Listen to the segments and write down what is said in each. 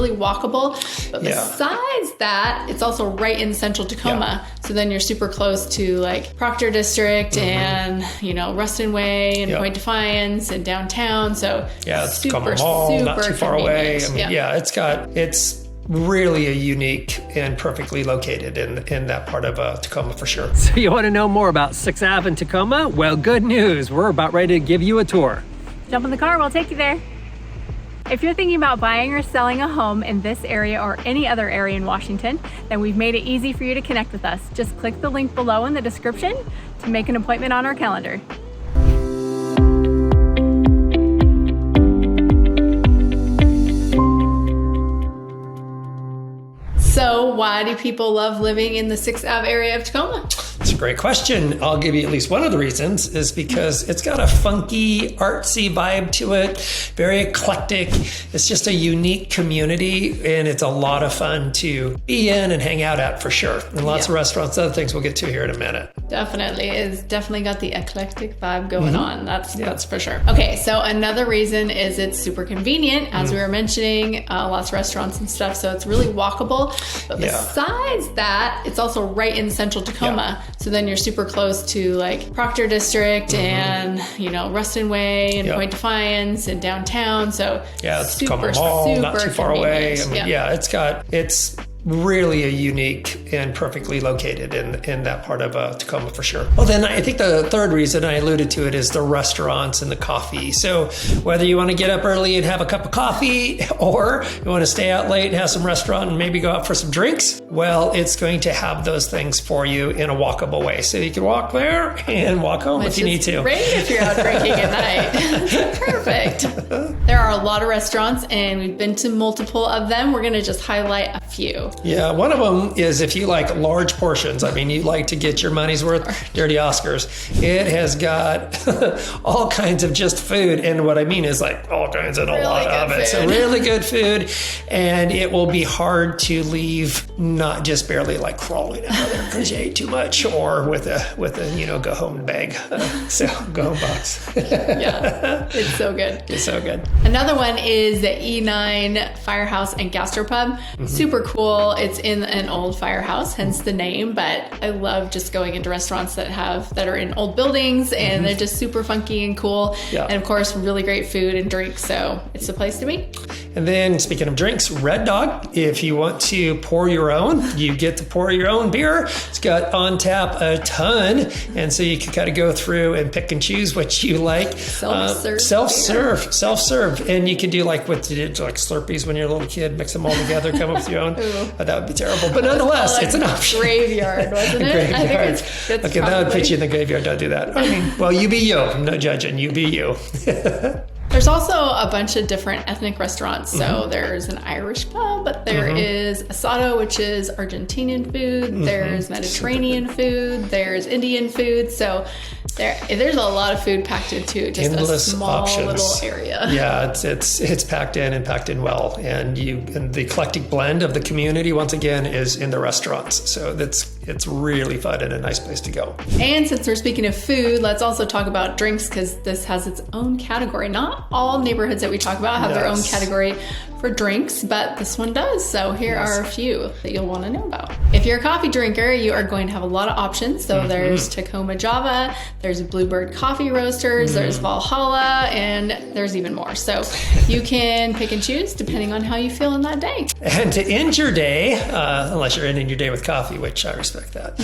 really walkable. But besides that, it's also right in central Tacoma. So then you're super close to like Proctor District and, you know, Ruston Way and Point Defiance and downtown. So it's super, Tacoma Mall, super not too far away. I convenient. mean, it's really a unique and perfectly located in that part of Tacoma for sure. So you want to know more about 6th Ave in Tacoma? Well, good news. We're about ready to give you a tour. Jump in the car, we'll take you there. If you're thinking about buying or selling a home in this area or any other area in Washington, then we've made it easy for you to connect with us. Just click the link below in the description to make an appointment on our calendar. So why do people love living in the 6th Ave area of Tacoma? It's a great question. I'll give you at least one of the reasons is because it's got a funky, artsy vibe to it, very eclectic. It's just a unique community, and it's a lot of fun to be in and hang out at for sure. And lots of restaurants, other things we'll get to here in a minute. Definitely. It's definitely got the eclectic vibe going on. That's for sure. Okay, so another reason is it's super convenient, as we were mentioning, lots of restaurants and stuff, so it's really walkable. But besides that, it's also right in central Tacoma. So then you're super close to like Proctor District and, you know, Ruston Way and Point Defiance and downtown. So it's super, Tacoma Mall, not too far away. I mean, it's really a unique and perfectly located in that part of Tacoma for sure. Well, then I think the third reason I alluded to it is the restaurants and the coffee. So whether you want to get up early and have a cup of coffee or you want to stay out late and have some restaurant and maybe go out for some drinks, well, it's going to have those things for you in a walkable way. So you can walk there and walk home if you need to. Great if you're out drinking at night. Perfect. There are a lot of restaurants and we've been to multiple of them. We're going to just highlight a few. Yeah, one of them is if you like large portions. I mean, you like to get your money's worth, Dirty Oscars. It has got all kinds of just food. And what I mean is like all kinds and a lot of it. So really good food. And it will be hard to leave not just barely like crawling out of there because you ate too much or with a you know, go home bag. So go home box. It's so good. It's so good. Another one is the E9 Firehouse and Gastropub. Super cool. It's in an old firehouse, hence the name, but I love just going into restaurants that are in old buildings and they're just super funky and cool. And of course, really great food and drinks. So it's the place to be. And then speaking of drinks, Red Dog, if you want to pour your own, you get to pour your own beer. It's got on tap a ton. And so you can kind of go through and pick and choose what you like. Self-serve. And you can do like what you did, like Slurpees when you're a little kid, mix them all together, come up with your own. That would be terrible. But nonetheless, it's an option. Graveyard, wasn't it? Graveyard. I think it's okay, that would put you in the graveyard. Don't do that. I mean, well, you be you. I'm not judging. You be you. There's also a bunch of different ethnic restaurants. So there's an Irish pub, but there is asado, which is Argentinian food. There's Mediterranean food. There's Indian food. So there's a lot of food packed into just endless a small options. Little area. Yeah, it's packed in and packed in well. And the eclectic blend of the community, once again, is in the restaurants. So it's really fun and a nice place to go. And since we're speaking of food, let's also talk about drinks because this has its own category. Not all neighborhoods that we talk about have their own category for drinks, but this one does. So here are a few that you'll want to know about. If you're a coffee drinker, you are going to have a lot of options. So there's Tacoma Java, there's Bluebeard coffee roasters, there's Valhalla, and there's even more. So you can pick and choose depending on how you feel in that day. And to end your day, unless you're ending your day with coffee, which I respect that,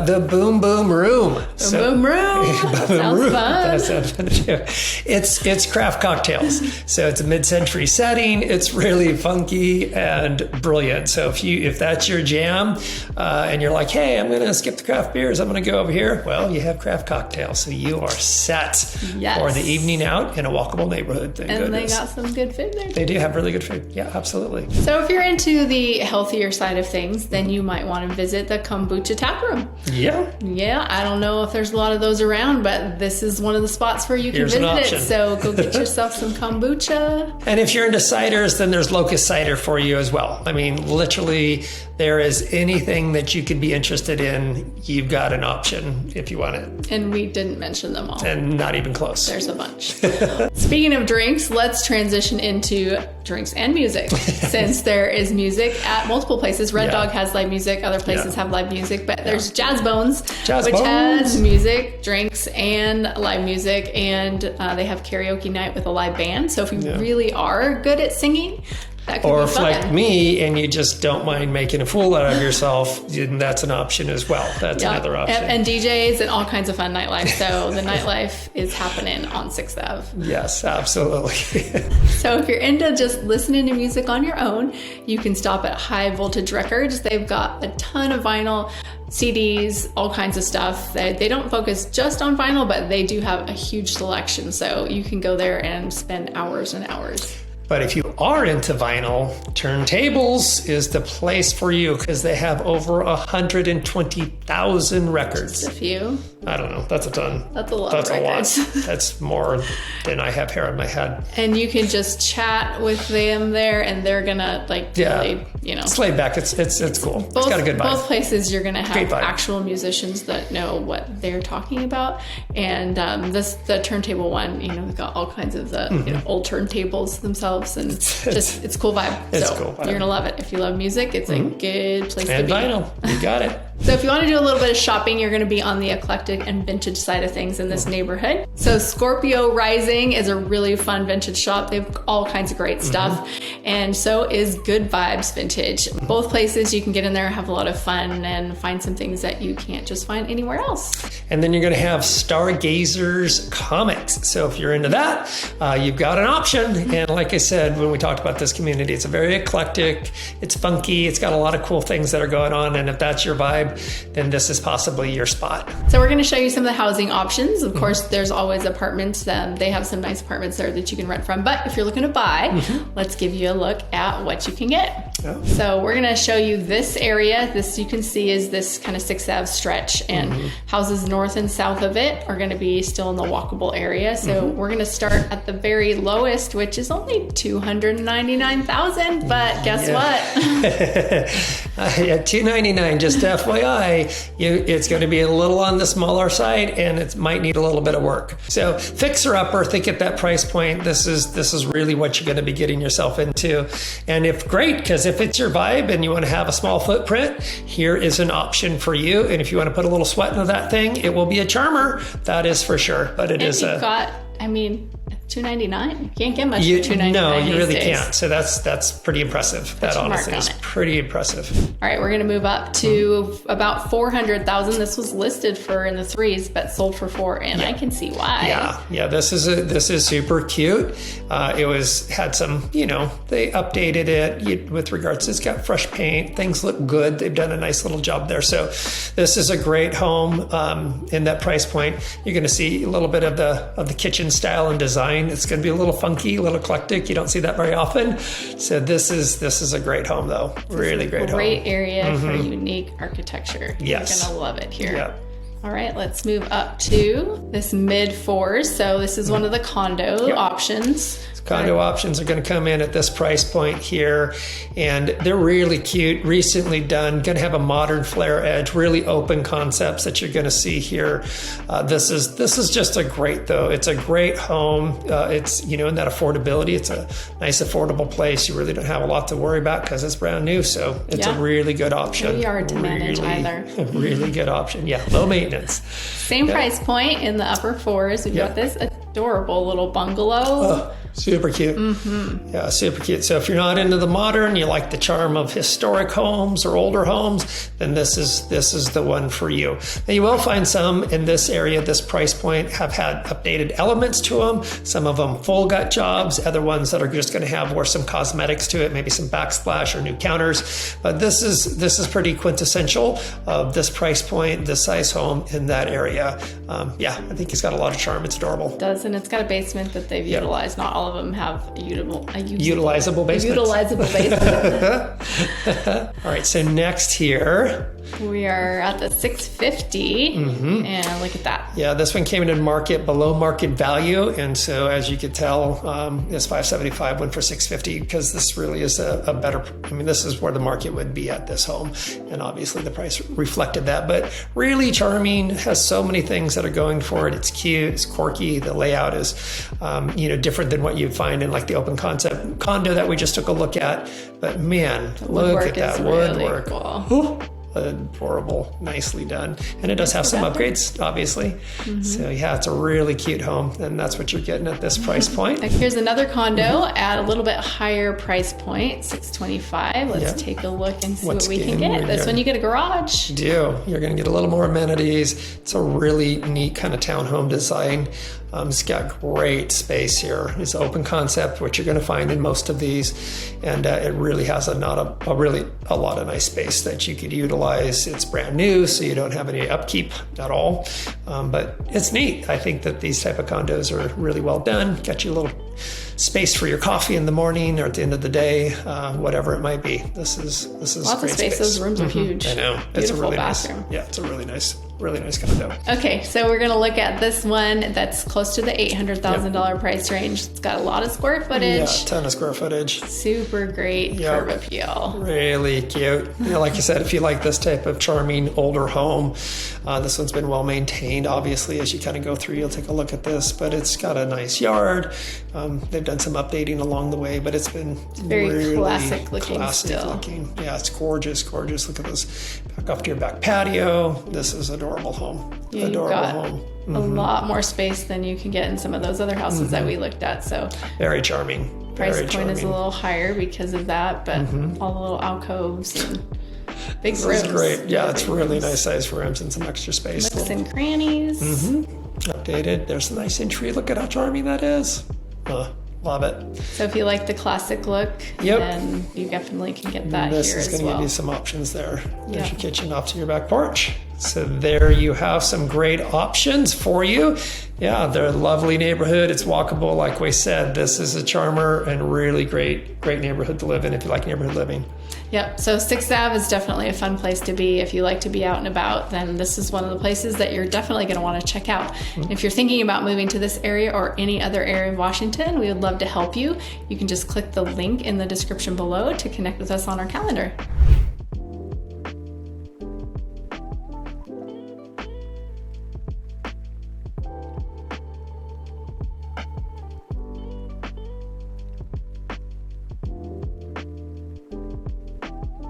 the Boom Boom Room. Boom Room. Sounds fun. That sounds fun too. It's craft cocktails. So it's a mid-century setting. It's really funky and brilliant. So if that's your jam and you're like, hey, I'm going to skip the craft beers, I'm going to go over here. Well, you have craft cocktails. So you are set for the evening out in a walkable neighborhood. And they got some good food there. They do have really good food. Yeah, absolutely. So if you're into the healthier side of things, then you might want to visit the Kombucha tap room. Yeah, I don't know if there's a lot of those around, but this is one of the spots where you can visit it. So go get yourself some kombucha. And if you're into ciders, then there's Locust cider for you as well. I mean, literally, there is anything that you could be interested in, you've got an option if you want it. And we didn't mention them all. And not even close. There's a bunch. Speaking of drinks, let's transition into drinks and music. Since there is music at multiple places. Red Dog has live music, other places have live music, but there's Jazzbones, which has music, drinks, and live music, and they have karaoke night with a live band. So if you really are good at singing, that could or be if fun. like me and you just don't mind making a fool out of yourself, then that's an option as well. That's another option. And DJs and all kinds of fun nightlife. So the nightlife is happening on 6th Ave. Yes, absolutely. So if you're into just listening to music on your own, you can stop at High Voltage Records. They've got a ton of vinyl, CDs, all kinds of stuff. They don't focus just on vinyl, but they do have a huge selection. So you can go there and spend hours and hours. But if you are into vinyl, Turntables is the place for you because they have over 120,000 records. Just a few. I don't know. That's a ton. That's a lot. That's of records. a lot. That's more than I have hair on my head. And you can just chat with them there, and they're gonna really, It's laid back. It's cool. It's got a good vibe. Both places you're gonna have actual musicians that know what they're talking about, and the turntable one, they've got all kinds of the old turntables themselves. And it's a cool vibe. It's so cool vibe. You're gonna love it. If you love music, it's a good place to be. And vinyl, you got it. So if you want to do a little bit of shopping, you're going to be on the eclectic and vintage side of things in this neighborhood. So Scorpio Rising is a really fun vintage shop. They have all kinds of great stuff. And so is Good Vibes Vintage. Both places you can get in there, have a lot of fun, and find some things that you can't just find anywhere else. And then you're going to have Stargazer's Comics. So if you're into that, you've got an option. And like I said, when we talked about this community, it's a very eclectic, it's funky, it's got a lot of cool things that are going on. And if that's your vibe, then this is possibly your spot. So we're going to show you some of the housing options. Of course, there's always apartments. They have some nice apartments there that you can rent from. But if you're looking to buy, let's give you a look at what you can get. Oh. So we're going to show you this area. This you can see is this kind of 6th Ave stretch, and houses north and south of it are going to be still in the walkable area. So we're going to start at the very lowest, which is only $299,000. But guess what? $299, just FYI. It's going to be a little on the smaller side, and it might need a little bit of work. So fixer upper, think at that price point, this is really what you're going to be getting yourself into. And if if it's your vibe and you want to have a small footprint, here is an option for you. And if you want to put a little sweat into that thing, it will be a charmer. That is for sure. But it is $299. You can't get much for $299. No, you really can't. So that's pretty impressive. That honestly is pretty impressive. All right, we're going to move up to about $400,000. This was listed for in the threes, but sold for $4, and I can see why. Yeah. This is super cute. It had some, they updated it with regards to it's got fresh paint. Things look good. They've done a nice little job there. So this is a great home in that price point. You're going to see a little bit of the kitchen style and design. It's going to be a little funky, a little eclectic. You don't see that very often. So this is a great home, though. Really great home. Great area for unique architecture. Yes. You're going to love it here. Yeah. All right, let's move up to this mid-4s. So this is one of the condo options. Condo options are going to come in at this price point here, and they're really cute, recently done, going to have a modern flare edge, really open concepts that you're going to see here. This is just a great it's a great home. It's in that affordability, it's a nice affordable place. You really don't have a lot to worry about because it's brand new, so it's a really good option. Really hard to manage either. Really good option. Yeah, low maintenance. Same price point in the upper 4s. We've got this adorable little bungalow. Super cute. Yeah, super cute. So if you're not into the modern, you like the charm of historic homes or older homes, then this is the one for you. Now you will find some in this area, this price point, have had updated elements to them. Some of them full gut jobs, other ones that are just going to have some cosmetics to it, maybe some backsplash or new counters. But this is pretty quintessential of this price point, this size home in that area. I think it's got a lot of charm. It's adorable. It does, and it's got a basement that they've utilized. Not all all of them have a utilizable basement. All right, so next here, we are at the 650, and look at that. Yeah, this one came into market below market value, and so as you could tell, this 575 went for 650 because this really is a better. I mean, this is where the market would be at this home, and obviously the price reflected that. But really charming, has so many things that are going for it. It's cute, it's quirky. The layout is, different than what you'd find in like the open concept condo that we just took a look at. But man, look at that woodwork. Cool. Adorable, nicely done, and it does have some upgrades, obviously. So yeah, it's a really cute home, and that's what you're getting at this price point. Here's another condo at a little bit higher price point, $625. Let's take a look and see what we can get. This one you get a garage. You do. You're going to get a little more amenities. It's a really neat kind of townhome design. It's got great space here. It's open concept, which you're going to find in most of these, and it really has a lot of nice space that you could utilize. It's brand new, so you don't have any upkeep at all, but it's neat. I think that these type of condos are really well done. Got you a little space for your coffee in the morning or at the end of the day, whatever it might be. This is lots great of space. Those rooms are huge. I know. Beautiful it's a really bathroom. nice. Yeah, it's a really nice condo. Okay, so we're gonna look at this one that's close to the $800,000 price range. It's got a lot of square footage. Yeah, a ton of square footage. Super great curb appeal. Really cute. Like you said, if you like this type of charming older home, this one's been well maintained. Obviously, as you kind of go through, you'll take a look at this, but it's got a nice yard. They've done some updating along the way, but it's been very really classic looking still. Yeah, it's gorgeous. Look at this. Back off to your back patio. This is adorable home. Yeah, adorable home. A lot more space than you can get in some of those other houses that we looked at. So very charming. Price point is a little higher because of that, but all the little alcoves and big rooms. This is great. Yeah, it's really nice sized rooms and some extra space. Nooks and crannies. Updated. There's a nice entry. Look at how charming that is. Love it. So if you like the classic look, then you definitely can get that here as well. This is going to give you some options there. There's your kitchen off to your back porch. So there you have some great options for you. Yeah, they're a lovely neighborhood. It's walkable. Like we said, this is a charmer and really great neighborhood to live in if you like neighborhood living. Yep. So 6th Ave is definitely a fun place to be. If you like to be out and about, then this is one of the places that you're definitely going to want to check out. And if you're thinking about moving to this area or any other area in Washington, we would love to help you. You can just click the link in the description below to connect with us on our calendar.